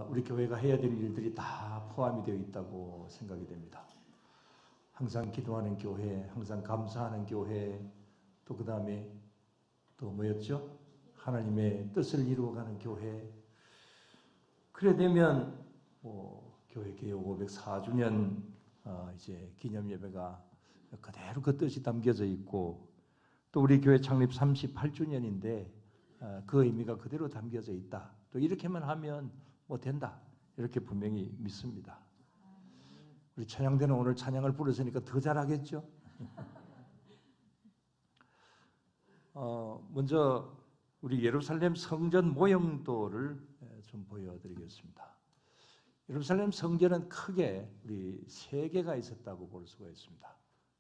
우리 교회가 해야 될 일들이 다 포함이 되어 있다고 생각이 됩니다. 항상 기도하는 교회, 항상 감사하는 교회, 또 그 다음에 또 뭐였죠? 하나님의 뜻을 이루어가는 교회. 그래 되면 교회 개역 504주년 이제 기념 예배가 그대로 그 뜻이 담겨져 있고, 또 우리 교회 창립 38주년인데 그 의미가 그대로 담겨져 있다. 또 이렇게만 하면 된다. 이렇게 분명히 믿습니다. 우리 찬양대는 오늘 찬양을 부르시니까 더 잘하겠죠? 먼저 우리 예루살렘 성전 모형도를 좀 보여드리겠습니다. 예루살렘 성전은 크게 우리 세 개가 있었다고 볼 수가 있습니다.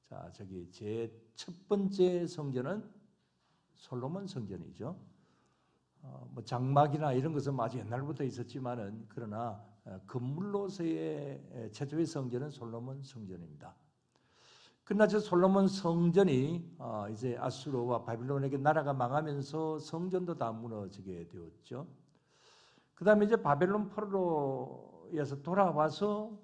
자, 저기 제 첫 번째 성전은 솔로몬 성전이죠. 장막이나 이런 것은 아주 옛날부터 있었지만은, 그러나 건물로서의 최초의 성전은 솔로몬 성전입니다. 그러나 저 솔로몬 성전이 이제 아수르와 바빌론에게 나라가 망하면서 성전도 다 무너지게 되었죠. 그 다음에 이제 바벨론 포로에서 돌아와서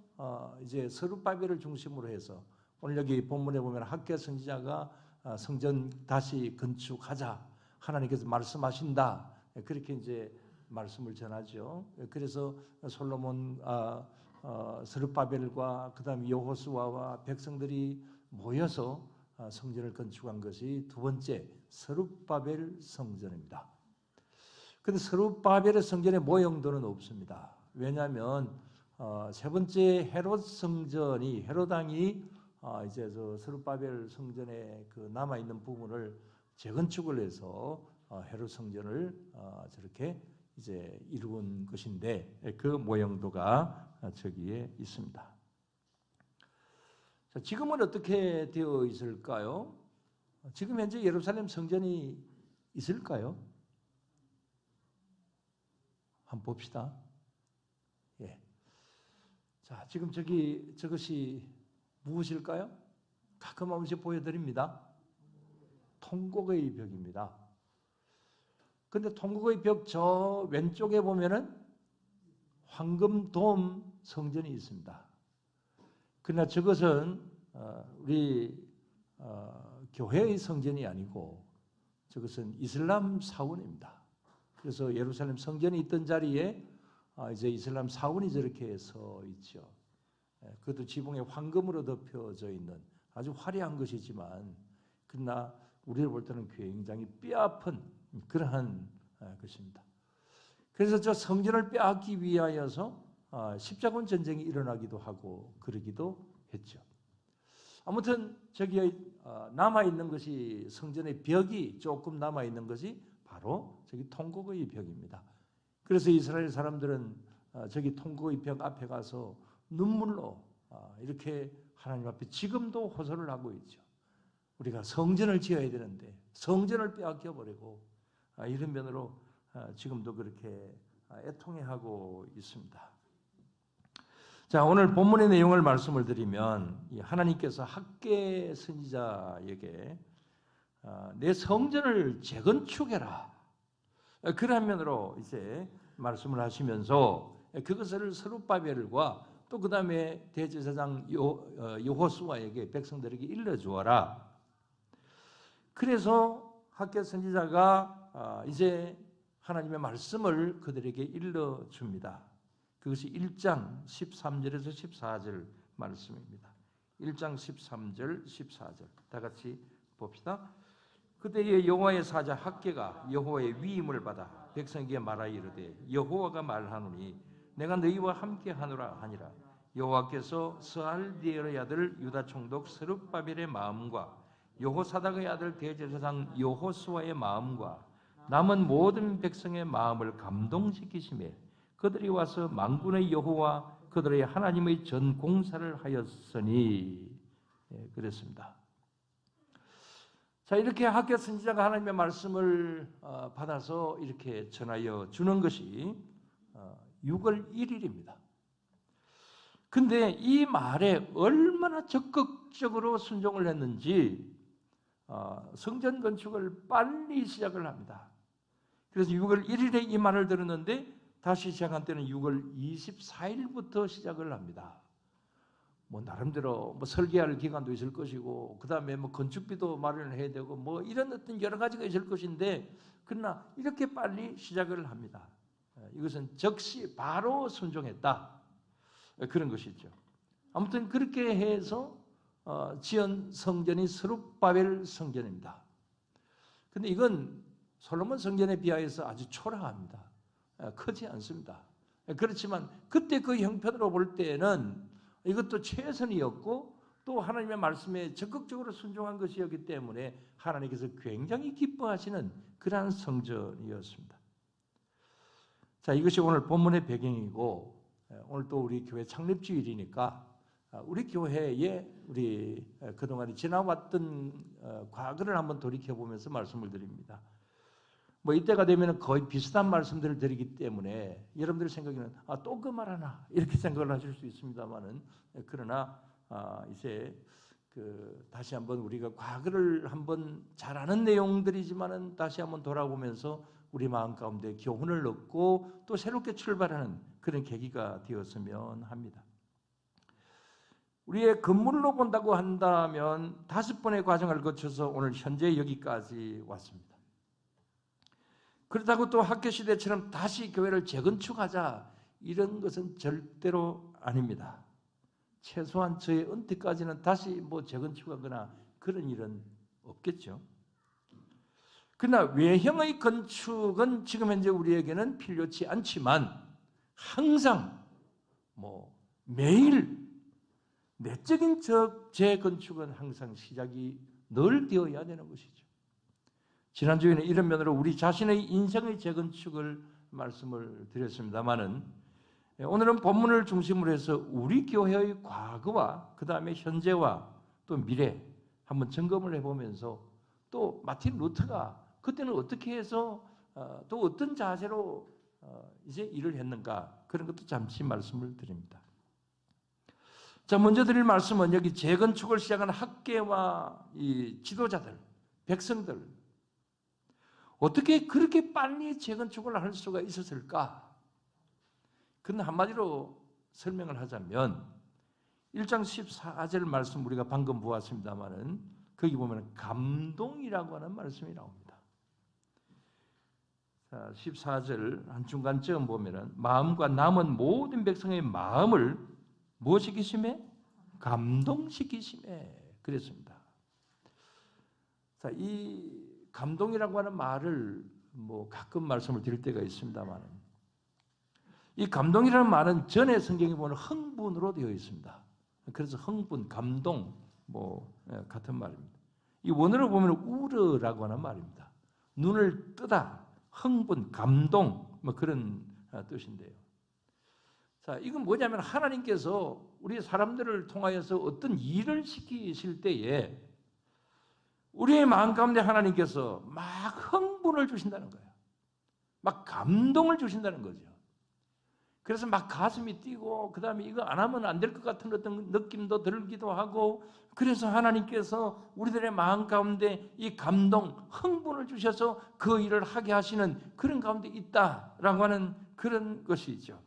이제 스룹바벨을 중심으로 해서, 오늘 여기 본문에 보면 학개 선지자가 성전 다시 건축하자 하나님께서 말씀하신다, 그렇게 이제 말씀을 전하죠. 그래서 솔로몬, 스룹바벨과 그 다음에 여호수아와 백성들이 모여서 성전을 건축한 것이 두 번째 스룹바벨 성전입니다. 그런데 스룹바벨의 성전의 모형도는 없습니다. 왜냐하면 세 번째 헤롯 성전이, 헤롯 왕이 이제 저 스룹바벨 성전의 그 남아 있는 부분을 재건축을 해서 헤롯 성전을 저렇게 이제 이루은 것인데, 그 모형도가 저기에 있습니다. 자, 지금은 어떻게 되어 있을까요? 지금 현재 예루살렘 성전이 있을까요? 한번 봅시다. 예. 자, 지금 저것이 무엇일까요? 가끔 한 번씩 보여드립니다. 통곡의 벽입니다. 근데 통곡의 벽 저 왼쪽에 보면은 황금돔 성전이 있습니다. 그러나 저것은 우리 교회의 성전이 아니고 저것은 이슬람 사원입니다. 그래서 예루살렘 성전이 있던 자리에 이제 이슬람 사원이 저렇게 서 있죠. 그것도 지붕에 황금으로 덮여져 있는 아주 화려한 것이지만, 그러나 우리를 볼 때는 굉장히 뼈아픈 그러한 것입니다. 그래서 저 성전을 빼앗기 위하여서 십자군 전쟁이 일어나기도 하고 그러기도 했죠. 아무튼 저기 남아있는 것이, 성전의 벽이 조금 남아있는 것이 바로 저기 통곡의 벽입니다. 그래서 이스라엘 사람들은 저기 통곡의 벽 앞에 가서 눈물로 이렇게 하나님 앞에 지금도 호소를 하고 있죠. 우리가 성전을 지어야 되는데 성전을 빼앗겨버리고, 이런 면으로 지금도 그렇게 애통해하고 있습니다. 자, 오늘 본문의 내용을 말씀을 드리면, 하나님께서 학개 선지자에게 내 성전을 재건축해라, 그런 면으로 이제 말씀을 하시면서 그것을 스룹바벨과 또 그 다음에 대제사장 여호수아에게, 백성들에게 일러주어라. 그래서 학개 선지자가 이제 하나님의 말씀을 그들에게 일러줍니다. 그것이 1장 13절에서 14절 말씀입니다. 1장 13절 14절 다 같이 봅시다. 그때에 여호와의 사자 학개가 여호와의 위임을 받아 백성에게 말하여 이르되, 여호와가 말하노니 내가 너희와 함께 하노라 하니라. 여호와께서 스알디엘의 아들 유다 총독 스룹바벨의 마음과 여호사닥의 아들 대제사장 여호수아의 마음과 남은 모든 백성의 마음을 감동시키시매 그들이 와서 만군의 여호와 그들의 하나님의 전 공사를 하였으니, 그랬습니다. 자, 이렇게 학개 선지자가 하나님의 말씀을 받아서 이렇게 전하여 주는 것이 6월 1일입니다. 근데 이 말에 얼마나 적극적으로 순종을 했는지 성전 건축을 빨리 시작을 합니다. 그래서 6월 1일에 이 말을 들었는데 다시 시작한 때는 6월 24일부터 시작을 합니다. 뭐 나름대로 뭐 설계할 기간도 있을 것이고, 그 다음에 뭐 건축비도 마련을 해야 되고, 뭐 이런 어떤 여러 가지가 있을 것인데, 그러나 이렇게 빨리 시작을 합니다. 이것은 즉시 바로 순종했다, 그런 것이죠. 아무튼 그렇게 해서 지은 성전이 스룹바벨 성전입니다. 근데 이건 솔로몬 성전에 비하여서 아주 초라합니다. 크지 않습니다. 그렇지만 그때 그 형편으로 볼 때는 이것도 최선이었고, 또 하나님의 말씀에 적극적으로 순종한 것이었기 때문에 하나님께서 굉장히 기뻐하시는 그러한 성전이었습니다. 자, 이것이 오늘 본문의 배경이고, 오늘 또 우리 교회 창립주일이니까 우리 교회에 우리 그동안 지나왔던 과거를 한번 돌이켜보면서 말씀을 드립니다. 뭐 이때가 되면 거의 비슷한 말씀들을 드리기 때문에 여러분들 생각에는 또 그 말하나 이렇게 생각을 하실 수 있습니다만은, 그러나 이제 다시 한번 우리가 과거를 한번 잘 아는 내용들이지만은 다시 한번 돌아보면서 우리 마음 가운데 교훈을 얻고 또 새롭게 출발하는 그런 계기가 되었으면 합니다. 우리의 건물로 본다고 한다면 5번의 과정을 거쳐서 오늘 현재 여기까지 왔습니다. 그렇다고 또 학교시대처럼 다시 교회를 재건축하자, 이런 것은 절대로 아닙니다. 최소한 저의 은퇴까지는 다시 뭐 재건축하거나 그런 일은 없겠죠. 그러나 외형의 건축은 지금 현재 우리에게는 필요치 않지만, 항상 매일 내적인 재건축은 항상 시작이 늘 되어야 되는 것이죠. 지난주에는 이런 면으로 우리 자신의 인생의 재건축을 말씀을 드렸습니다마는, 오늘은 본문을 중심으로 해서 우리 교회의 과거와 그 다음에 현재와 또 미래 한번 점검을 해보면서, 또 마틴 루터가 그때는 어떻게 해서 또 어떤 자세로 이제 일을 했는가, 그런 것도 잠시 말씀을 드립니다. 자, 먼저 드릴 말씀은 여기 재건축을 시작한 학계와 이 지도자들, 백성들, 어떻게 그렇게 빨리 재건축을 할 수가 있었을까? 그건 한마디로 설명을 하자면 1장 14절 말씀 우리가 방금 보았습니다마는, 거기 보면 감동이라고 하는 말씀이 나옵니다. 자, 14절 한 중간쯤 보면은 마음과 남은 모든 백성의 마음을 무엇시키심에? 감동시키심에, 그랬습니다. 자, 이 감동이라고 하는 말을 가끔 말씀을 드릴 때가 있습니다만, 이 감동이라는 말은 전에 성경에 보면 흥분으로 되어 있습니다. 그래서 흥분, 감동 같은 말입니다. 이 원어로 보면 우르라고 하는 말입니다. 눈을 뜨다, 흥분, 감동 그런 뜻인데요. 자, 이건 뭐냐면 하나님께서 우리 사람들을 통하여서 어떤 일을 시키실 때에 우리의 마음 가운데 하나님께서 막 흥분을 주신다는 거예요. 막 감동을 주신다는 거죠. 그래서 막 가슴이 뛰고, 그 다음에 이거 안 하면 안 될 것 같은 어떤 느낌도 들기도 하고, 그래서 하나님께서 우리들의 마음 가운데 이 감동, 흥분을 주셔서 그 일을 하게 하시는 그런 가운데 있다라고 하는 그런 것이죠.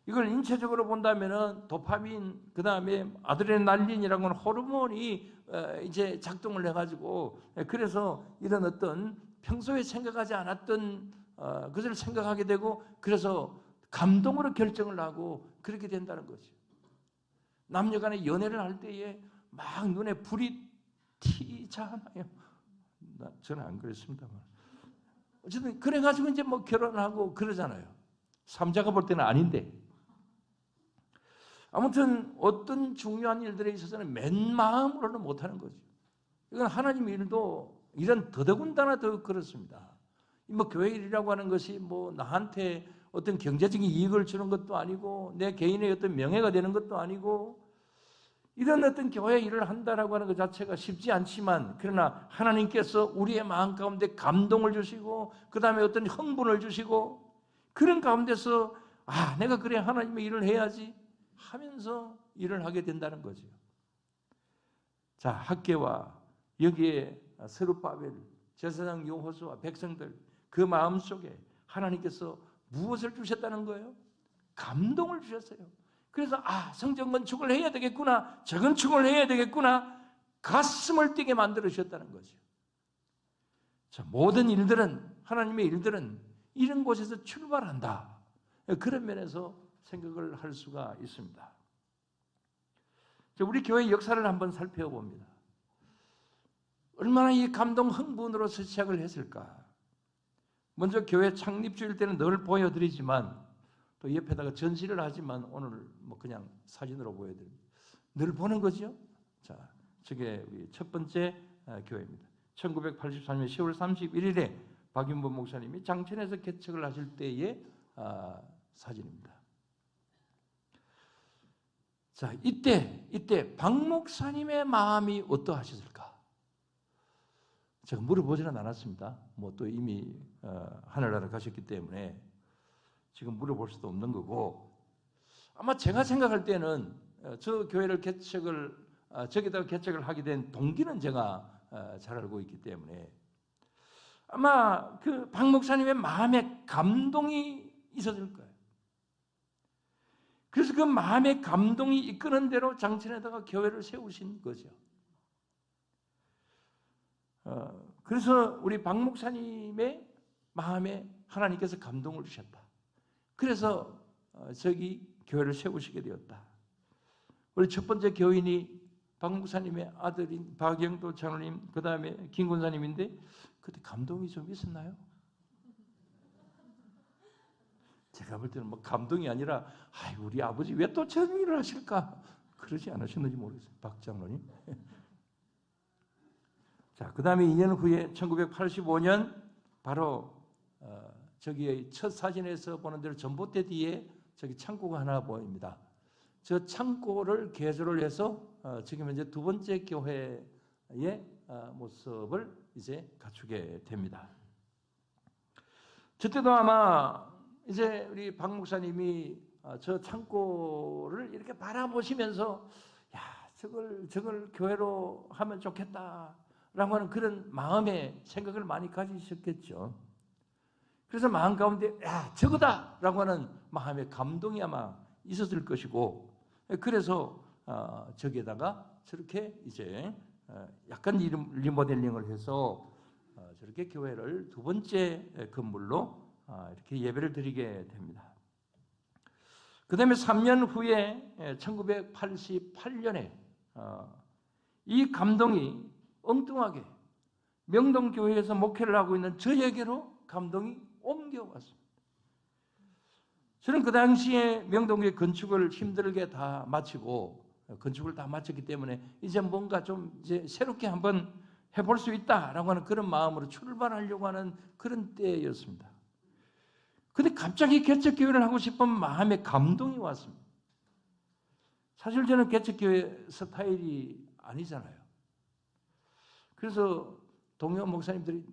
이걸 인체적으로 본다면은 도파민, 그 다음에 아드레날린이라고 하는 호르몬이 이제 작동을 해가지고, 그래서 이런 어떤 평소에 생각하지 않았던 그것을 생각하게 되고, 그래서 감동으로 결정을 하고 그렇게 된다는 거죠. 남녀간의 연애를 할 때에 막 눈에 불이 튀잖아요. 저는 안 그랬습니다만, 어쨌든 그래가지고 이제 결혼하고 그러잖아요. 삼자가 볼 때는 아닌데. 아무튼 어떤 중요한 일들에 있어서는 맨 마음으로는 못하는 거죠. 이건 하나님 일도 이런 더더군다나 더 그렇습니다. 교회 일이라고 하는 것이 나한테 어떤 경제적인 이익을 주는 것도 아니고, 내 개인의 어떤 명예가 되는 것도 아니고, 이런 어떤 교회 일을 한다라고 하는 것 자체가 쉽지 않지만, 그러나 하나님께서 우리의 마음 가운데 감동을 주시고, 그 다음에 어떤 흥분을 주시고, 그런 가운데서 내가 그래 하나님의 일을 해야지 하면서 일을 하게 된다는 거죠. 자, 학계와 여기에 스룹바벨, 제사장 여호수아, 백성들, 그 마음속에 하나님께서 무엇을 주셨다는 거예요? 감동을 주셨어요. 그래서 성전 건축을 해야 되겠구나, 재건축을 해야 되겠구나, 가슴을 뛰게 만들어 주셨다는 거죠. 자, 모든 일들은, 하나님의 일들은 이런 곳에서 출발한다. 그런 면에서 생각을 할 수가 있습니다. 자, 우리 교회 역사를 한번 살펴봅니다. 얼마나 이 감동 흥분으로서 시작을 했을까? 먼저 교회 창립주일 때는 늘 보여드리지만, 또 옆에다가 전시를 하지만 오늘 뭐 그냥 사진으로 보여드립니다. 늘 보는 거죠. 자, 저게 우리 첫 번째 교회입니다. 1983년 10월 31일에 박윤범 목사님이 장천에서 개척을 하실 때의 사진입니다. 자, 이때 박 목사님의 마음이 어떠하셨을까? 제가 물어보지는 않았습니다. 뭐 또 이미 하늘나라 가셨기 때문에 지금 물어볼 수도 없는 거고, 아마 제가 생각할 때는 저 교회를 저기다가 개척을 하게 된 동기는 제가 잘 알고 있기 때문에 아마 그 박 목사님의 마음에 감동이 있었을 거예요. 그래서 그 마음의 감동이 이끄는 대로 장천에다가 교회를 세우신 거죠. 그래서 우리 박 목사님의 마음에 하나님께서 감동을 주셨다. 그래서 저기 교회를 세우시게 되었다. 우리 첫 번째 교인이 박 목사님의 아들인 박영도 장로님, 그 다음에 김 권사님인데 그때 감동이 좀 있었나요? 제가 볼 때는 뭐 감동이 아니라 우리 아버지 왜 또 저런 일을 하실까? 그러지 않으셨는지 모르겠어요. 박 장로님. 자, 그 다음에 2년 후에 1985년 바로 저기의 첫 사진에서 보는 대로 전봇대 뒤에 저기 창고가 하나 보입니다. 저 창고를 개조를 해서 지금 현재 두 번째 교회의 모습을 이제 갖추게 됩니다. 저때도 아마 이제 우리 박 목사님이 저 창고를 이렇게 바라보시면서 저걸 교회로 하면 좋겠다라고 하는 그런 마음의 생각을 많이 가지셨겠죠. 그래서 마음 가운데 저거다라고 하는 마음의 감동이 아마 있었을 것이고, 그래서 저기에다가 저렇게 이제 약간 리모델링을 해서 저렇게 교회를 두 번째 건물로 이렇게 예배를 드리게 됩니다. 그 다음에 3년 후에 1988년에 이 감동이 엉뚱하게 명동교회에서 목회를 하고 있는 저에게로 감동이 옮겨왔습니다. 저는 그 당시에 명동교회 건축을 힘들게 다 마치고 건축을 다 마쳤기 때문에 이제 뭔가 좀 이제 새롭게 한번 해볼 수 있다라고 하는 그런 마음으로 출발하려고 하는 그런 때였습니다. 근데 갑자기 개척교회를 하고 싶은 마음에 감동이 왔습니다. 사실 저는 개척교회 스타일이 아니잖아요. 그래서 동료 목사님들이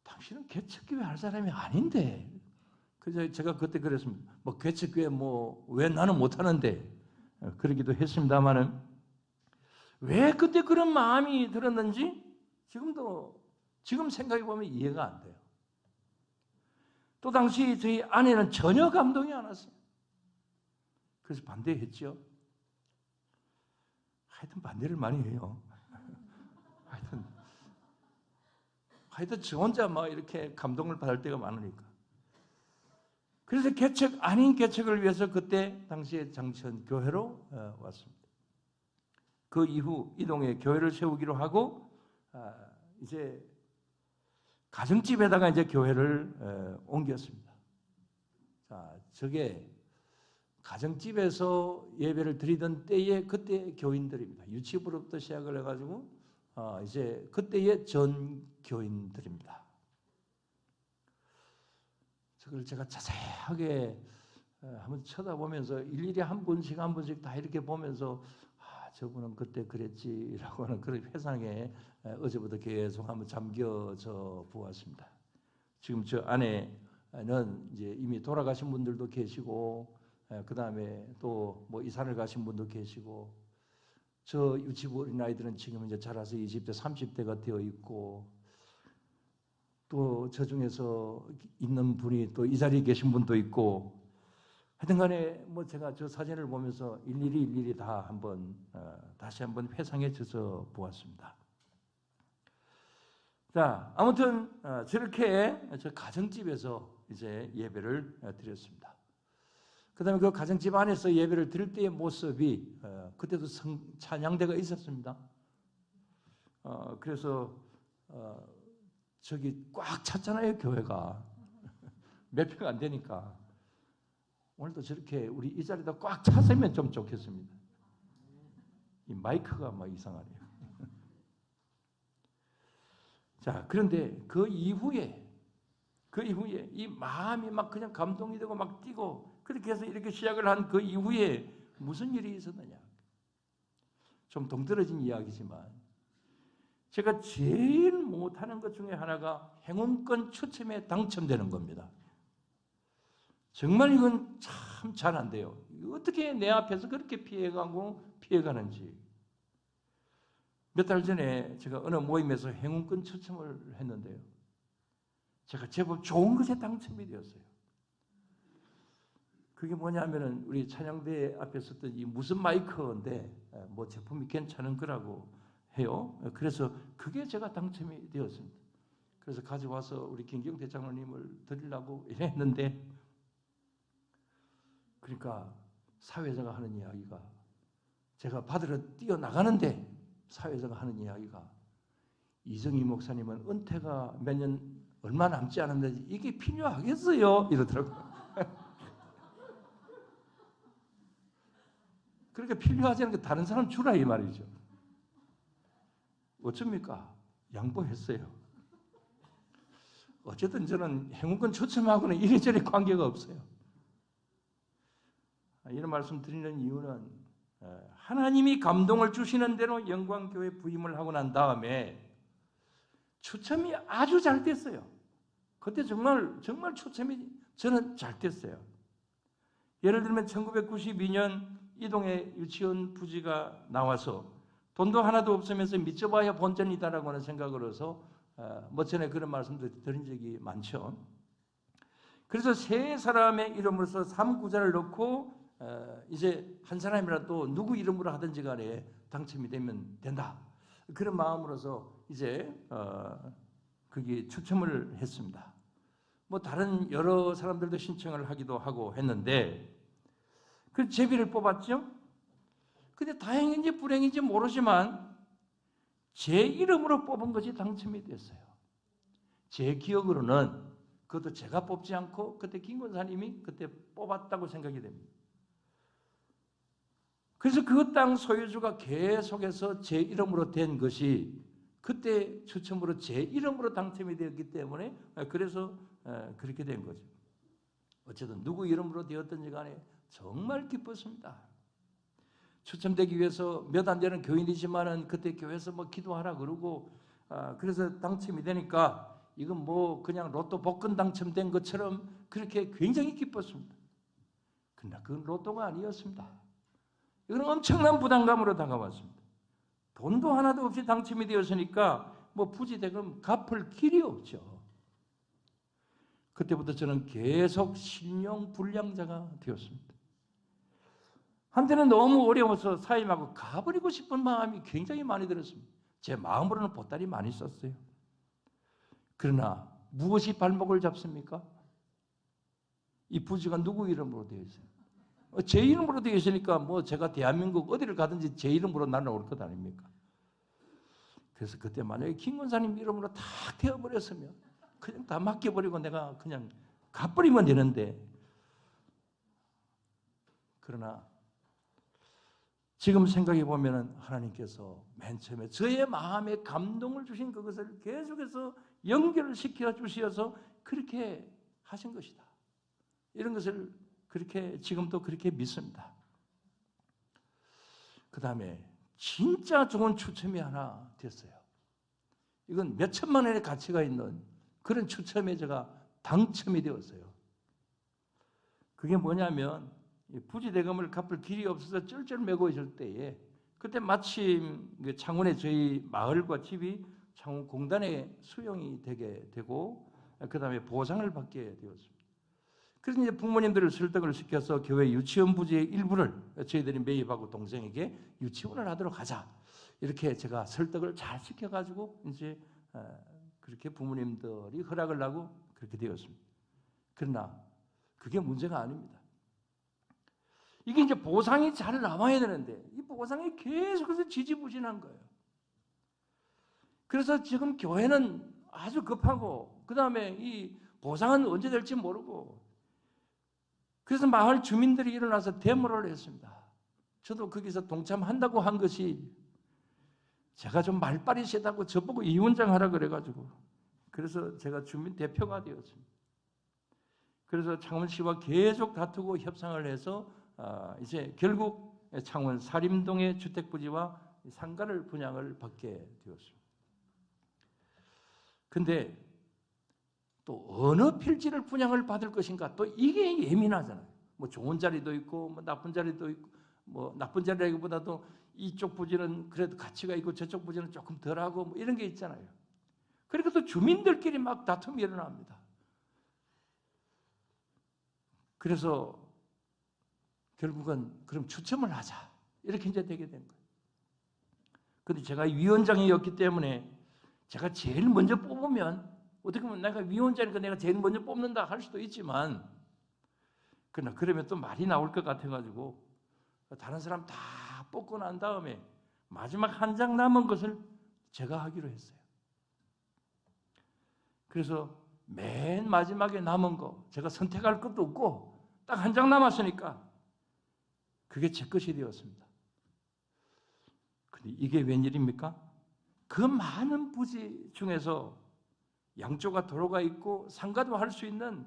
당신은 개척교회 할 사람이 아닌데, 그래서 제가 그때 그랬습니다. 뭐 개척교회 왜 나는 못하는데, 그러기도 했습니다만은 왜 그때 그런 마음이 들었는지 지금 생각해 보면 이해가 안 돼요. 또 당시 저희 아내는 전혀 감동이 안 왔어요. 그래서 반대했죠. 하여튼 반대를 많이 해요. 하여튼 저 혼자 막 이렇게 감동을 받을 때가 많으니까. 그래서 개척 아닌 개척을 위해서 그때 당시에 장천 교회로 왔습니다. 그 이후 이동에 교회를 세우기로 하고 이제 가정집에다가 이제 교회를 옮겼습니다. 자, 저게 가정집에서 예배를 드리던 때에 그때 교인들입니다. 유치부로부터 시작을 해가지고 이제 그때의 전 교인들입니다. 저걸 제가 자세하게 한번 쳐다보면서 일일이 한 분씩 다 이렇게 보면서 저분은 그때 그랬지라고 하는 그런 회상에 어제부터 계속 한번 잠겨져 보았습니다. 지금 저 안에는 이제 이미 돌아가신 분들도 계시고, 그 다음에 또 뭐 이산을 가신 분도 계시고, 저 유치부 어린아이들은 지금 이제 자라서 20대, 30대가 되어 있고, 또 저 중에서 있는 분이 또 이 자리에 계신 분도 있고, 하여튼 간에 뭐 제가 저 사진을 보면서 일일이 다 한번 다시 한번 회상해져서 보았습니다. 자, 아무튼 저렇게 저 가정집에서 이제 예배를 드렸습니다. 그다음에 그 가정집 안에서 예배를 드릴 때의 모습이 그때도 찬양대가 있었습니다. 그래서 저기 꽉 찼잖아요, 교회가. 몇 표가 안 되니까. 오늘도 저렇게 우리 이 자리도 꽉 찼으면 좀 좋겠습니다. 이 마이크가 막 이상하네요. 자, 그런데 그 이후에 이 마음이 막 그냥 감동이 되고 막 뛰고 그렇게 해서 이렇게 시작을 한 그 이후에 무슨 일이 있었느냐. 좀 동떨어진 이야기지만 제가 제일 못하는 것 중에 하나가 행운권 추첨에 당첨되는 겁니다. 정말 이건 참 잘 안 돼요. 어떻게 내 앞에서 그렇게 피해가는지. 몇 달 전에 제가 어느 모임에서 행운권 추첨을 했는데요. 제가 제법 좋은 것에 당첨이 되었어요. 그게 뭐냐면은 우리 찬양대 앞에 썼던 이 무슨 마이크인데 뭐 제품이 괜찮은 거라고 해요. 그래서 그게 제가 당첨이 되었습니다. 그래서 가져와서 우리 김경태 장로님을 드리려고 이랬는데, 그러니까 사회자가 하는 이야기가, 제가 받으러 뛰어나가는데 사회자가 하는 이야기가, 이정희 목사님은 은퇴가 몇 년 얼마 남지 않았는데 이게 필요하겠어요? 이러더라고요. 그러니까 필요하지 않은 게 다른 사람 주라 이 말이죠. 어쩝니까? 양보했어요. 어쨌든 저는 행운권 추첨하고는 이리저리 관계가 없어요. 이런 말씀 드리는 이유는 하나님이 감동을 주시는 대로 영광교회 부임을 하고 난 다음에 추첨이 아주 잘 됐어요. 그때 정말 추첨이 저는 잘 됐어요. 예를 들면 1992년 이동에 유치원 부지가 나와서 돈도 하나도 없으면서 믿져봐야 본전이다라고 하는 생각을 해서 뭐 전에 그런 말씀도 드린 적이 많죠. 그래서 세 사람의 이름으로서 3구자를 넣고 이제 한 사람이라도 누구 이름으로 하든지 간에 당첨이 되면 된다. 그런 마음으로서 이제 그게 추첨을 했습니다. 뭐 다른 여러 사람들도 신청을 하기도 하고 했는데 그 제비를 뽑았죠. 근데 다행인지 불행인지 모르지만 제 이름으로 뽑은 것이 당첨이 됐어요. 제 기억으로는 그것도 제가 뽑지 않고 그때 김 권사님이 그때 뽑았다고 생각이 됩니다. 그래서 그 땅 소유주가 계속해서 제 이름으로 된 것이 그때 추첨으로 제 이름으로 당첨이 되었기 때문에 그래서 그렇게 된 거죠. 어쨌든 누구 이름으로 되었든지 간에 정말 기뻤습니다. 추첨되기 위해서 몇 안 되는 교인이지만은 그때 교회에서 뭐 기도하라 그러고 그래서 당첨이 되니까 이건 뭐 그냥 로또 복권 당첨된 것처럼 그렇게 굉장히 기뻤습니다. 그러나 그건 로또가 아니었습니다. 이건 엄청난 부담감으로 다가왔습니다. 돈도 하나도 없이 당첨이 되었으니까 뭐 부지대금 갚을 길이 없죠. 그때부터 저는 계속 신용 불량자가 되었습니다. 한때는 너무 어려워서 사임하고 가버리고 싶은 마음이 굉장히 많이 들었습니다. 제 마음으로는 보따리 많이 썼어요. 그러나 무엇이 발목을 잡습니까? 이 부지가 누구 이름으로 되어 있어요? 제 이름으로 되어 있으니까 뭐 제가 대한민국 어디를 가든지 제 이름으로 나는 올 것 아닙니까? 그래서 그때 만약에 김 권사님 이름으로 탁 되어버렸으면 그냥 다 맡겨버리고 내가 그냥 갚버리면 되는데, 그러나 지금 생각해 보면은 하나님께서 맨 처음에 저의 마음에 감동을 주신 그것을 계속해서 연결을 시켜 주셔서 그렇게 하신 것이다. 이런 것을 그렇게 지금도 그렇게 믿습니다. 그 다음에 진짜 좋은 추첨이 하나 됐어요. 이건 몇 천만 원의 가치가 있는 그런 추첨에 제가 당첨이 되었어요. 그게 뭐냐면 부지대금을 갚을 길이 없어서 쩔쩔매고 있을 때에 그때 마침 창원에 저희 마을과 집이 창원공단에 수용이 되게 되고 그 다음에 보상을 받게 되었습니다. 그래서 이제 부모님들을 설득을 시켜서 교회 유치원 부지의 일부를 저희들이 매입하고 동생에게 유치원을 하도록 하자. 이렇게 제가 설득을 잘 시켜가지고 이제 그렇게 부모님들이 허락을 하고 그렇게 되었습니다. 그러나 그게 문제가 아닙니다. 이게 이제 보상이 잘 나와야 되는데 이 보상이 계속해서 지지부진한 거예요. 그래서 지금 교회는 아주 급하고 그 다음에 이 보상은 언제 될지 모르고 그래서 마을 주민들이 일어나서 데모를 했습니다. 저도 거기서 동참한다고 한 것이 제가 좀 말빨이 세다고 저보고 위원장 하라 그래가지고 그래서 제가 주민 대표가 되었습니다. 그래서 창원시와 계속 다투고 협상을 해서 이제 결국 창원 사림동의 주택부지와 상가를 분양을 받게 되었습니다. 근데 또 어느 필지를 분양을 받을 것인가 또 이게 예민하잖아요. 뭐 좋은 자리도 있고 뭐 나쁜 자리도 있고 뭐 나쁜 자리라기보다도 이쪽 부지는 그래도 가치가 있고 저쪽 부지는 조금 덜하고 뭐 이런 게 있잖아요. 그러니까 또 주민들끼리 막 다툼이 일어납니다. 그래서 결국은 그럼 추첨을 하자 이렇게 이제 되게 된 거예요. 근데 제가 위원장이었기 때문에 제가 제일 먼저 뽑으면 어떻게 보면 내가 위원장이니까 내가 제일 먼저 뽑는다 할 수도 있지만 그러나 그러면 또 말이 나올 것 같아가지고 다른 사람 다 뽑고 난 다음에 마지막 한 장 남은 것을 제가 하기로 했어요. 그래서 맨 마지막에 남은 거 제가 선택할 것도 없고 딱 한 장 남았으니까 그게 제 것이 되었습니다. 근데 이게 웬일입니까? 그 많은 부지 중에서 양쪽가 도로가 있고 상가도 할 수 있는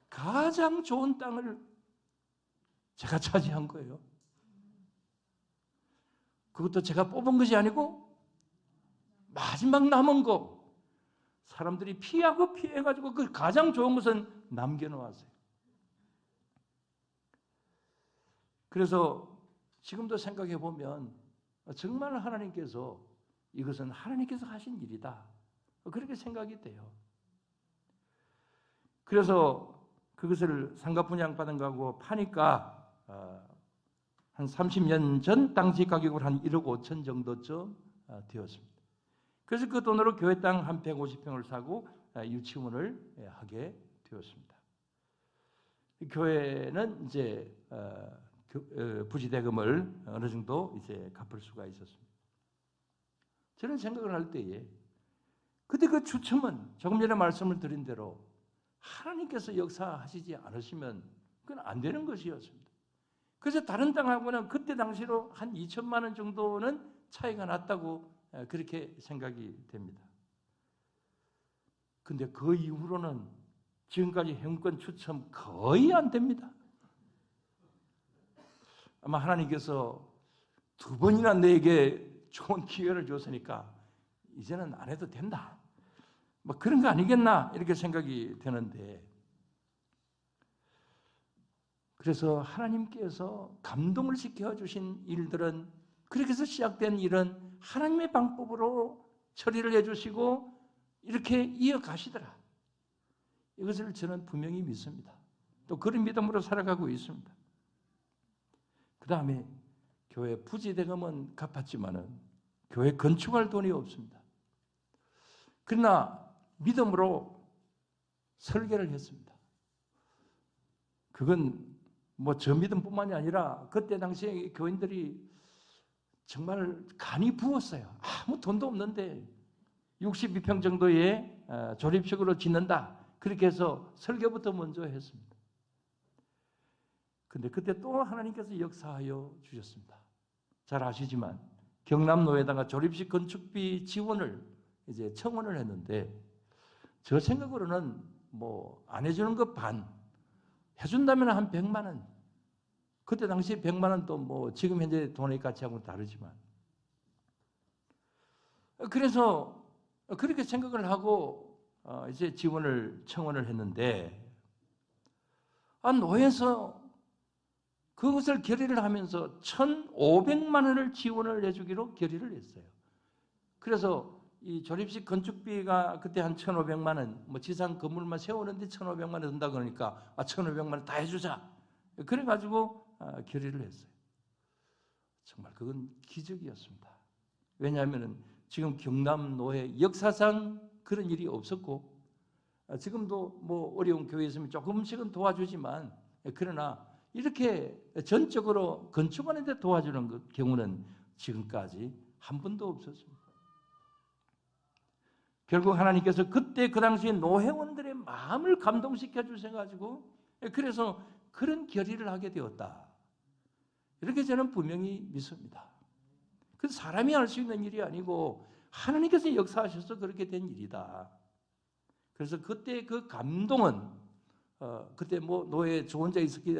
가장 좋은 땅을 제가 차지한 거예요. 그것도 제가 뽑은 것이 아니고 마지막 남은 거 사람들이 피하고 피해가지고 그 가장 좋은 것은 남겨놓았어요. 그래서 지금도 생각해 보면 정말 하나님께서 이것은 하나님께서 하신 일이다. 그렇게 생각이 돼요. 그래서 그것을 상가 분양받은 거하고 파니까 한 30년 전 당시 가격으로 한 1억 5천 정도쯤 되었습니다. 그래서 그 돈으로 교회 땅 한 150평을 사고 유치원을 하게 되었습니다. 교회는 이제 부지 대금을 어느 정도 이제 갚을 수가 있었습니다. 저는 생각을 할 때에 그때 그 추첨은 조금 전에 말씀을 드린 대로 하나님께서 역사하시지 않으시면 그건 안 되는 것이었습니다. 그래서 다른 땅하고는 그때 당시로 한 2천만 원 정도는 차이가 났다고 그렇게 생각이 됩니다. 근데 그 이후로는 지금까지 행운권 추첨 거의 안 됩니다. 아마 하나님께서 두 번이나 내게 좋은 기회를 줬으니까 이제는 안 해도 된다. 뭐 그런 거 아니겠나 이렇게 생각이 되는데 그래서 하나님께서 감동을 시켜주신 일들은 그렇게 해서 시작된 일은 하나님의 방법으로 처리를 해주시고 이렇게 이어가시더라. 이것을 저는 분명히 믿습니다. 또 그런 믿음으로 살아가고 있습니다. 그 다음에 교회 부지 대금은 갚았지만은 교회 건축할 돈이 없습니다. 그러나 믿음으로 설계를 했습니다. 그건 뭐 저 믿음뿐만이 아니라 그때 당시에 교인들이 정말 간이 부었어요. 아무 돈도 없는데 62평 정도의 조립식으로 짓는다. 그렇게 해서 설계부터 먼저 했습니다. 근데 그때 또 하나님께서 역사하여 주셨습니다. 잘 아시지만 경남노에다가 조립식 건축비 지원을 이제 청원을 했는데 저 생각으로는 뭐 안 해주는 것 반, 해준다면 한 100만 원. 그때 당시 100만 원도 뭐 지금 현재 돈의 가치하고는 다르지만 그래서 그렇게 생각을 하고 이제 지원을 청원을 했는데 노에서 그것을 결의를 하면서 1,500만 원을 지원을 해주기로 결의를 했어요. 그래서 이 조립식 건축비가 그때 한 1,500만 원, 뭐 지상 건물만 세우는데 1,500만 원 든다 그러니까 1,500만 원 다 해주자. 그래가지고 결의를 했어요. 정말 그건 기적이었습니다. 왜냐하면 지금 경남노회 역사상 그런 일이 없었고 지금도 뭐 어려운 교회 있으면 조금씩은 도와주지만 그러나 이렇게 전적으로 건축하는 데 도와주는 경우는 지금까지 한 번도 없었습니다. 결국 하나님께서 그때 그 당시에 노회원들의 마음을 감동시켜 주셔가지고 그래서 그런 결의를 하게 되었다. 이렇게 저는 분명히 믿습니다. 그 사람이 할 수 있는 일이 아니고 하나님께서 역사하셔서 그렇게 된 일이다. 그래서 그때 그 감동은 그때 뭐 노예 조언자 있었기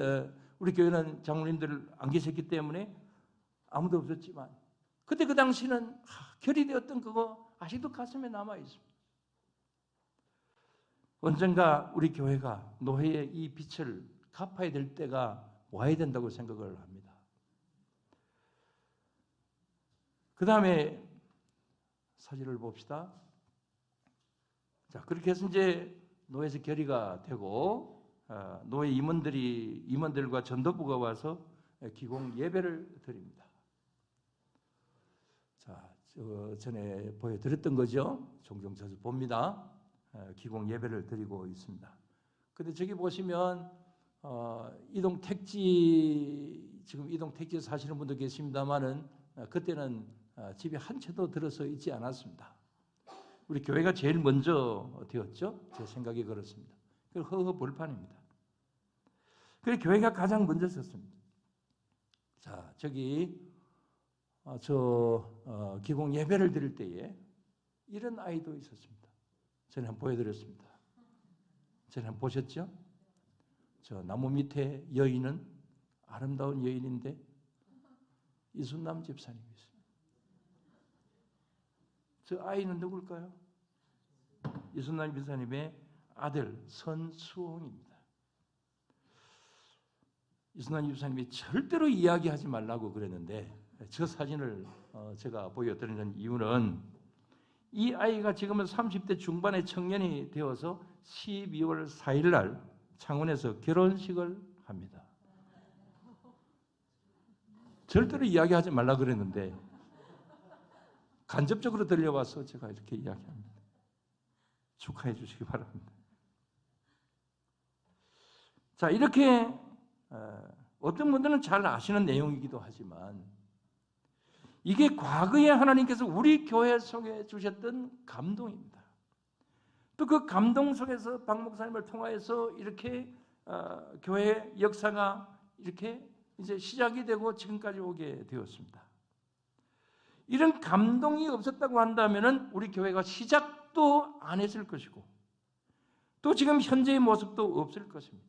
우리 교회는 장로님들 안 계셨기 때문에 아무도 없었지만 그때 그 당시는 결의되었던 그거 아직도 가슴에 남아 있습니다. 언젠가 우리 교회가 노예의 이 빚을 갚아야 될 때가 와야 된다고 생각을 합니다. 그 다음에 사진을 봅시다. 자, 그렇게 해서 이제 노예에서 결의가 되고 노예 임원들과 전도부가 와서 기공 예배를 드립니다. 자, 전에 보여드렸던 거죠. 종종 자주 봅니다. 기공 예배를 드리고 있습니다. 근데 저기 보시면 이동 택지 지금 이동 택지 사시는 분도 계십니다만은 그때는 집에 한 채도 들어서 있지 않았습니다. 우리 교회가 제일 먼저 되었죠. 제 생각이 그렇습니다. 그 허허벌판입니다. 그래서 교회가 가장 먼저 섰습니다. 자, 저기 기공 예배를 드릴 때에 이런 아이도 있었습니다. 전에 한번 보여드렸습니다. 전에 한번 보셨죠? 저 나무 밑에 여인은 아름다운 여인인데 이순남 집사님이 있습니다. 저 아이는 누굴까요? 이순남 집사님의 아들 선수홍입니다. 이순남 집사님이 절대로 이야기하지 말라고 그랬는데 저 사진을 제가 보여드리는 이유는 이 아이가 지금은 30대 중반의 청년이 되어서 12월 4일 날 창원에서 결혼식을 합니다. 절대로 이야기하지 말라 그랬는데 간접적으로 들려와서 제가 이렇게 이야기합니다. 축하해 주시기 바랍니다. 자, 이렇게 어떤 분들은 잘 아시는 내용이기도 하지만 이게 과거에 하나님께서 우리 교회 속에 주셨던 감동입니다. 또 그 감동 속에서 박 목사님을 통하여서 이렇게 교회 역사가 이렇게 이제 시작이 되고 지금까지 오게 되었습니다. 이런 감동이 없었다고 한다면은 우리 교회가 시작도 안 했을 것이고 또 지금 현재의 모습도 없을 것입니다.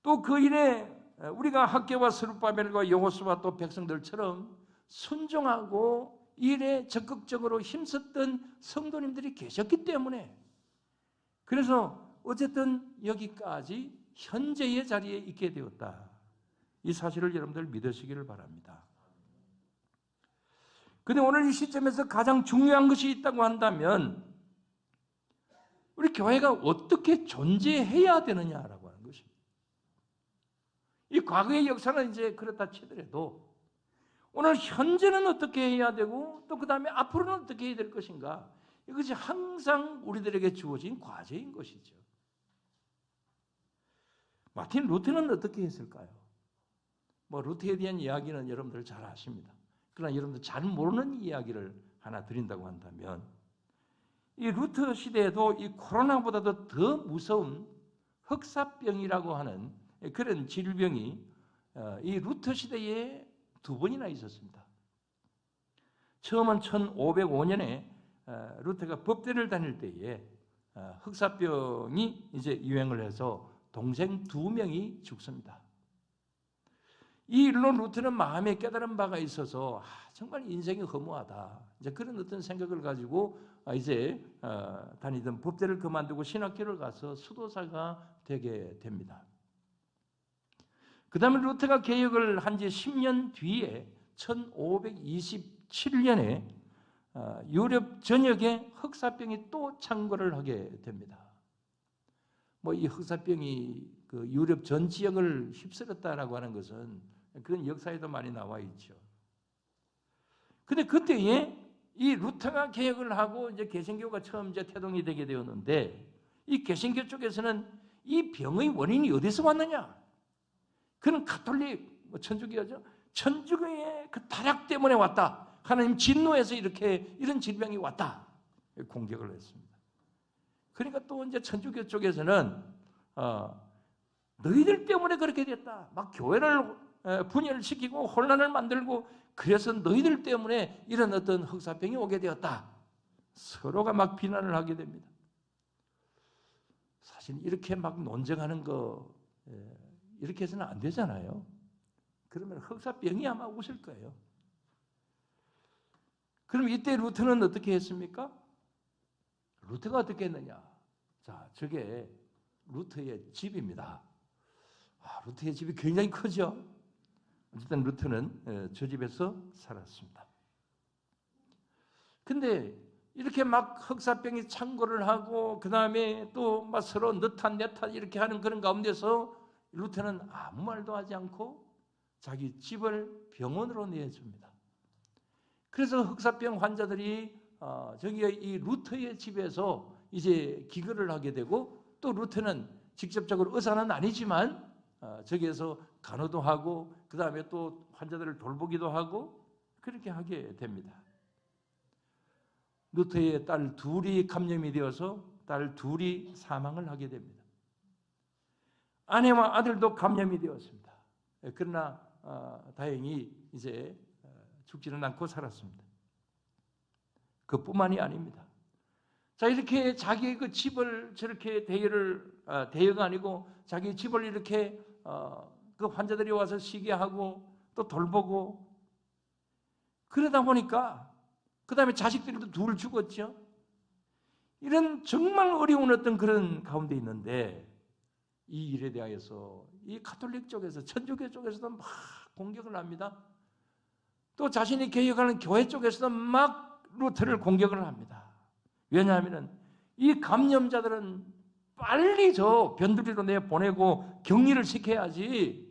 또 그 일에 우리가 학개와 스룹바벨과 여호수아 또 백성들처럼 순종하고 일에 적극적으로 힘썼던 성도님들이 계셨기 때문에 그래서 어쨌든 여기까지 현재의 자리에 있게 되었다. 이 사실을 여러분들 믿으시기를 바랍니다. 그런데 오늘 이 시점에서 가장 중요한 것이 있다고 한다면 우리 교회가 어떻게 존재해야 되느냐라고 하는 것입니다. 이 과거의 역사는 이제 그렇다 치더라도 오늘 현재는 어떻게 해야 되고 또 그 다음에 앞으로는 어떻게 해야 될 것인가 이것이 항상 우리들에게 주어진 과제인 것이죠. 마틴 루터는 어떻게 했을까요? 뭐 루터에 대한 이야기는 여러분들 잘 아십니다. 그러나 여러분들 잘 모르는 이야기를 하나 드린다고 한다면 이 루터 시대에도 이 코로나보다도 더 무서운 흑사병이라고 하는 그런 질병이 이 루터 시대에 두 번이나 있었습니다. 처음은 1505년에 루터가 법대를 다닐 때에 흑사병이 이제 유행을 해서 동생 2명이 죽습니다. 이 일로 루터는 마음에 깨달은 바가 있어서 정말 인생이 허무하다. 이제 그런 어떤 생각을 가지고 이제 다니던 법대를 그만두고 신학교를 가서 수도사가 되게 됩니다. 그 다음에 루터가 개혁을 한 지 10년 뒤에 1527년에 유럽 전역에 흑사병이 또 창궐을 하게 됩니다. 뭐 이 흑사병이 그 유럽 전 지역을 휩쓸었다라고 하는 것은 그건 역사에도 많이 나와 있죠. 근데 그때에 이 루터가 개혁을 하고 이제 개신교가 처음 이제 태동이 되게 되었는데, 이 개신교 쪽에서는 이 병의 원인이 어디서 왔느냐? 그는 가톨릭, 천주교죠. 천주교의 그 타락 때문에 왔다. 하나님 진노에서 이런 질병이 왔다. 공격을 했습니다. 그러니까 또 이제 천주교 쪽에서는 너희들 때문에 그렇게 됐다. 막 교회를 분열시키고 혼란을 만들고, 그래서 너희들 때문에 이런 어떤 흑사병이 오게 되었다. 서로가 막 비난을 하게 됩니다. 사실 이렇게 막 논쟁하는 거 이렇게 해서는 안 되잖아요. 그러면 흑사병이 아마 오실 거예요. 그럼 이때 루터는 어떻게 했습니까? 루터가 어떻게 했느냐? 자, 저게 루터의 집입니다. 루터의 집이 굉장히 크죠? 어쨌든 루터는 저 집에서 살았습니다. 근데 이렇게 막 흑사병이 창궐을 하고, 그 다음에 또 막 서로 너탓 내탓 이렇게 하는 그런 가운데서 루터는 아무 말도 하지 않고 자기 집을 병원으로 내줍니다. 그래서 흑사병 환자들이 저기 이 루터의 집에서 이제 기거를 하게 되고, 또 루터는 직접적으로 의사는 아니지만 저기에서 간호도 하고, 그 다음에 또 환자들을 돌보기도 하고, 그렇게 하게 됩니다. 루터의 딸 둘이 감염이 되어서 딸 둘이 사망을 하게 됩니다. 아내와 아들도 감염이 되었습니다. 그러나 다행히 이제 죽지는 않고 살았습니다. 그뿐만이 아닙니다. 자, 이렇게 자기의 그 집을 저렇게 대여가 아니고 자기 집을 이렇게 그 환자들이 와서 쉬게 하고 또 돌보고, 그러다 보니까 그 다음에 자식들도 둘 죽었죠. 이런 정말 어려운 어떤 그런 가운데 있는데, 이 일에 대하여서 이 가톨릭 쪽에서, 천주교 쪽에서도 막 공격을 합니다. 또 자신이 개혁하는 교회 쪽에서도 막 루터를 공격을 합니다. 왜냐하면 이 감염자들은 빨리 저 변두리로 내보내고 격리를 시켜야지,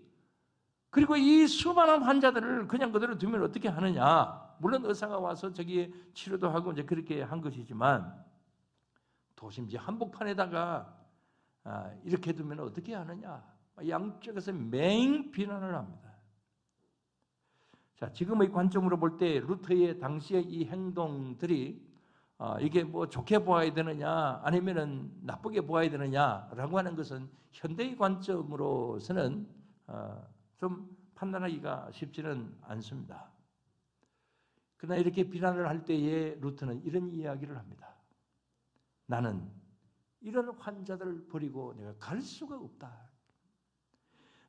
그리고 이 수많은 환자들을 그냥 그대로 두면 어떻게 하느냐. 물론 의사가 와서 저기 치료도 하고 이제 그렇게 한 것이지만, 도심지 한복판에다가 이렇게 두면 어떻게 하느냐. 양쪽에서 맹 비난을 합니다. 자, 지금의 관점으로 볼 때 루터의 당시의 이 행동들이 이게 뭐 좋게 보아야 되느냐 아니면은 나쁘게 보아야 되느냐라고 하는 것은 현대의 관점으로서는 좀 판단하기가 쉽지는 않습니다. 그러나 이렇게 비난을 할 때에 루터는 이런 이야기를 합니다. 나는 이런 환자들을 버리고 내가 갈 수가 없다.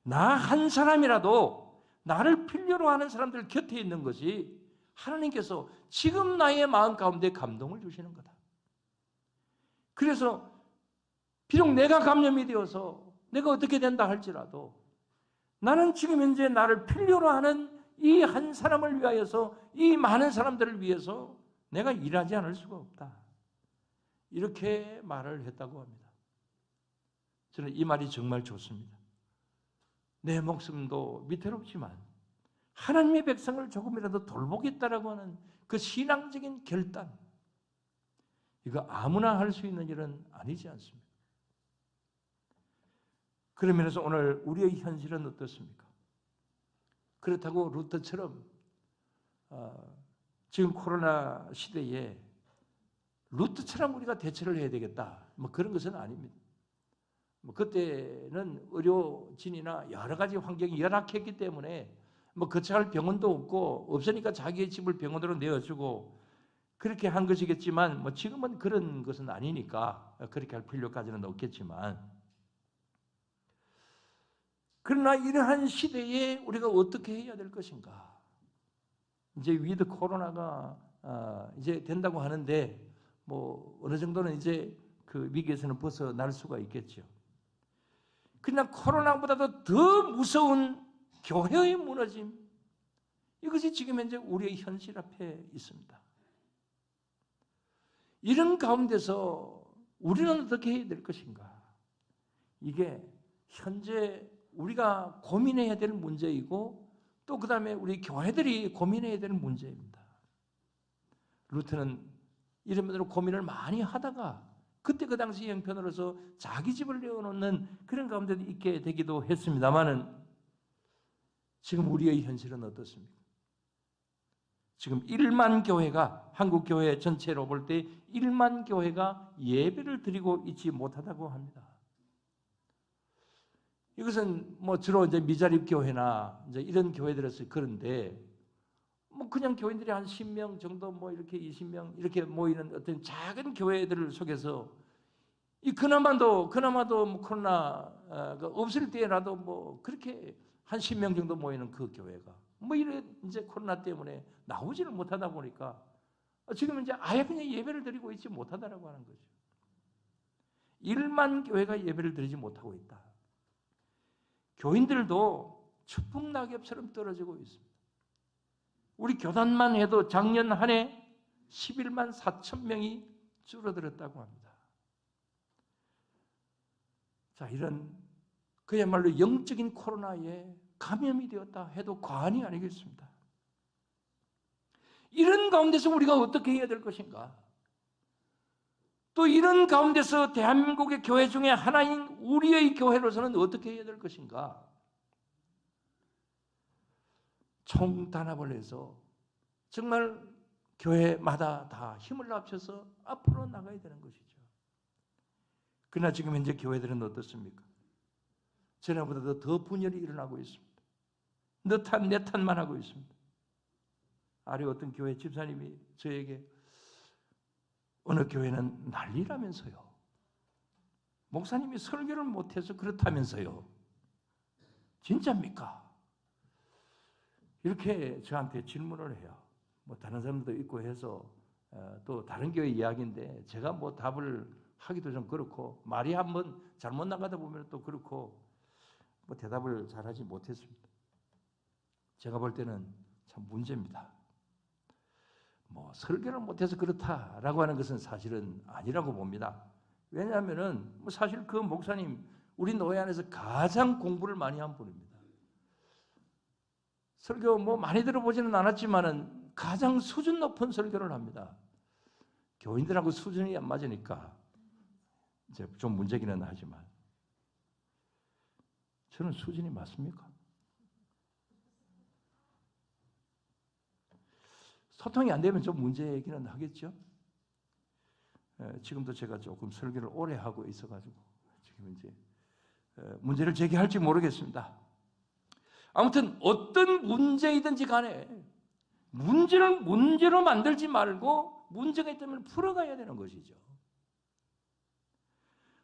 나 한 사람이라도 나를 필요로 하는 사람들 곁에 있는 것이 하나님께서 지금 나의 마음 가운데 감동을 주시는 거다. 그래서 비록 내가 감염이 되어서 내가 어떻게 된다 할지라도 나는 지금 현재 나를 필요로 하는 이 한 사람을 위하여서, 이 많은 사람들을 위해서 내가 일하지 않을 수가 없다. 이렇게 말을 했다고 합니다. 저는 이 말이 정말 좋습니다. 내 목숨도 위태롭지만 하나님의 백성을 조금이라도 돌보겠다라고 하는 그 신앙적인 결단, 이거 아무나 할 수 있는 일은 아니지 않습니까? 그런 면에서 오늘 우리의 현실은 어떻습니까? 그렇다고 루터처럼 지금 코로나 시대에 루터처럼 우리가 대처를 해야 되겠다, 뭐 그런 것은 아닙니다. 뭐 그때는 의료진이나 여러 가지 환경이 열악했기 때문에 뭐 거쳐갈 병원도 없으니까 자기의 집을 병원으로 내어주고 그렇게 한 것이겠지만, 뭐 지금은 그런 것은 아니니까 그렇게 할 필요까지는 없겠지만, 그러나 이러한 시대에 우리가 어떻게 해야 될 것인가? 이제 위드 코로나가 이제 된다고 하는데, 뭐 어느 정도는 이제 그 위기에서는 벗어날 수가 있겠죠. 그러나 코로나보다도 더 무서운 교회의 무너짐, 이것이 지금 현재 우리의 현실 앞에 있습니다. 이런 가운데서 우리는 어떻게 해야 될 것인가? 이게 현재 우리가 고민해야 될 문제이고 또 그 다음에 우리 교회들이 고민해야 될 문제입니다. 루터는 이런 분으로 고민을 많이 하다가 그때 그 당시 형편으로서 자기 집을 내어놓는 그런 가운데 있게 되기도 했습니다만은 지금 우리의 현실은 어떻습니까? 지금 1만 교회가 한국 교회 전체로 볼 때 1만 교회가 예배를 드리고 있지 못하다고 합니다. 이것은 뭐 주로 이제 미자립 교회나 이제 이런 교회들에서 그런데 뭐 그냥 교인들이 한 10명 정도 뭐 이렇게 20명 이렇게 모이는 어떤 작은 교회들을 속에서 이 그나마도 뭐 코로나가 없을 때라도 뭐 그렇게 한 10명 정도 모이는 그 교회가 뭐 이래 이제 코로나 때문에 나오지를 못하다 보니까 지금 이제 아예 그냥 예배를 드리고 있지 못하다라고 하는 거죠. 1만 교회가 예배를 드리지 못하고 있다. 교인들도 추풍 낙엽처럼 떨어지고 있습니다. 우리 교단만 해도 작년 한 해 11만 4천 명이 줄어들었다고 합니다. 자, 이런 그야말로 영적인 코로나에 감염이 되었다 해도 과언이 아니겠습니다. 이런 가운데서 우리가 어떻게 해야 될 것인가? 또 이런 가운데서 대한민국의 교회 중에 하나인 우리의 교회로서는 어떻게 해야 될 것인가? 총단합을 해서 정말 교회마다 다 힘을 합쳐서 앞으로 나가야 되는 것이죠. 그러나 지금 현재 교회들은 어떻습니까? 전에보다도 더 분열이 일어나고 있습니다. 너 탓, 내 탓만 하고 있습니다. 아래 어떤 교회 집사님이 저에게 어느 교회는 난리라면서요. 목사님이 설교를 못해서 그렇다면서요. 진짜입니까? 이렇게 저한테 질문을 해요. 뭐 다른 사람도 있고 해서 또 다른 교회 이야기인데 제가 뭐 답을 하기도 좀 그렇고 말이 한번 잘못 나가다 보면 또 그렇고 뭐 대답을 잘하지 못했습니다. 제가 볼 때는 참 문제입니다. 뭐 설교를 못해서 그렇다라고 하는 것은 사실은 아니라고 봅니다. 왜냐하면은 뭐 사실 그 목사님 우리 노회 안에서 가장 공부를 많이 한 분입니다. 설교 뭐 많이 들어보지는 않았지만은 가장 수준 높은 설교를 합니다. 교인들하고 수준이 안 맞으니까 이제 좀 문제기는 하지만 저는 수준이 맞습니까? 소통이 안 되면 좀 문제이기는 하겠죠. 지금도 제가 조금 설교를 오래 하고 있어가지고 지금 이제 문제를 제기할지 모르겠습니다. 아무튼 어떤 문제이든지 간에 문제를 문제로 만들지 말고 문제가 있다면 풀어가야 되는 것이죠.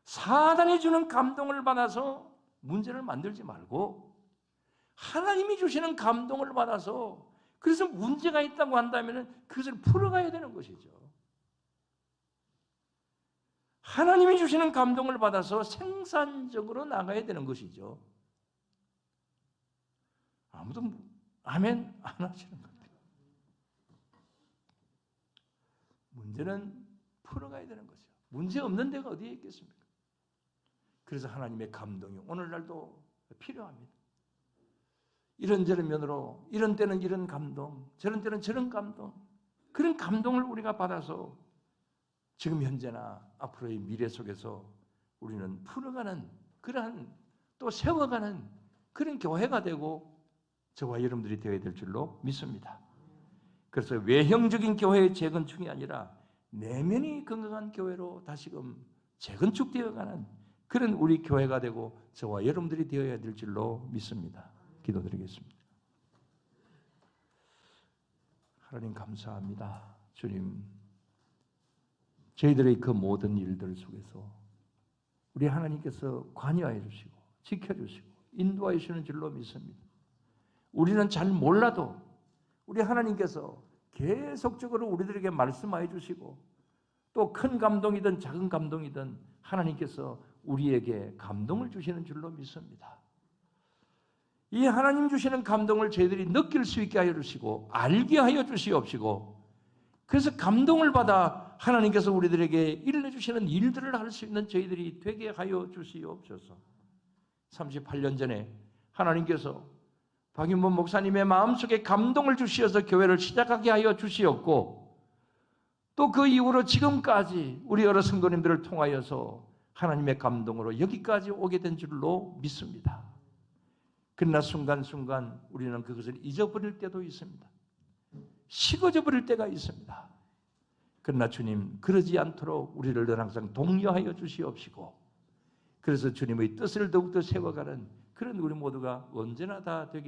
사단이 주는 감동을 받아서 문제를 만들지 말고 하나님이 주시는 감동을 받아서 그래서 문제가 있다고 한다면 그것을 풀어가야 되는 것이죠. 하나님이 주시는 감동을 받아서 생산적으로 나가야 되는 것이죠. 아무도 아멘 안 하시는 것 같아요. 문제는 풀어가야 되는 거죠. 문제 없는 데가 어디에 있겠습니까? 그래서 하나님의 감동이 오늘날도 필요합니다. 이런저런 면으로 이런 때는 이런 감동, 저런 때는 저런 감동, 그런 감동을 우리가 받아서 지금 현재나 앞으로의 미래 속에서 우리는 풀어가는 그러한 또 세워가는 그런 교회가 되고 저와 여러분들이 되어야 될 줄로 믿습니다. 그래서 외형적인 교회의 재건축이 아니라 내면이 건강한 교회로 다시금 재건축되어가는 그런 우리 교회가 되고 저와 여러분들이 되어야 될 줄로 믿습니다. 기도드리겠습니다. 하나님 감사합니다. 주님, 저희들의 그 모든 일들 속에서 우리 하나님께서 관여해 주시고 지켜주시고 인도하여 주시는 줄로 믿습니다. 우리는 잘 몰라도 우리 하나님께서 계속적으로 우리들에게 말씀하여 주시고 또 큰 감동이든 작은 감동이든 하나님께서 우리에게 감동을 주시는 줄로 믿습니다. 이 하나님 주시는 감동을 저희들이 느낄 수 있게 하여 주시고 알게 하여 주시옵시고 그래서 감동을 받아 하나님께서 우리들에게 일러주시는 일들을 할 수 있는 저희들이 되게 하여 주시옵소서. 38년 전에 하나님께서 박윤범 목사님의 마음속에 감동을 주시어서 교회를 시작하게 하여 주시었고, 또 그 이후로 지금까지 우리 여러 성도님들을 통하여서 하나님의 감동으로 여기까지 오게 된 줄로 믿습니다. 그러나 순간순간 우리는 그것을 잊어버릴 때도 있습니다. 식어져 버릴 때가 있습니다. 그러나 주님, 그러지 않도록 우리를 늘 항상 독려하여 주시옵시고, 그래서 주님의 뜻을 더욱더 세워가는 그런 우리 모두가 언제나 다 되게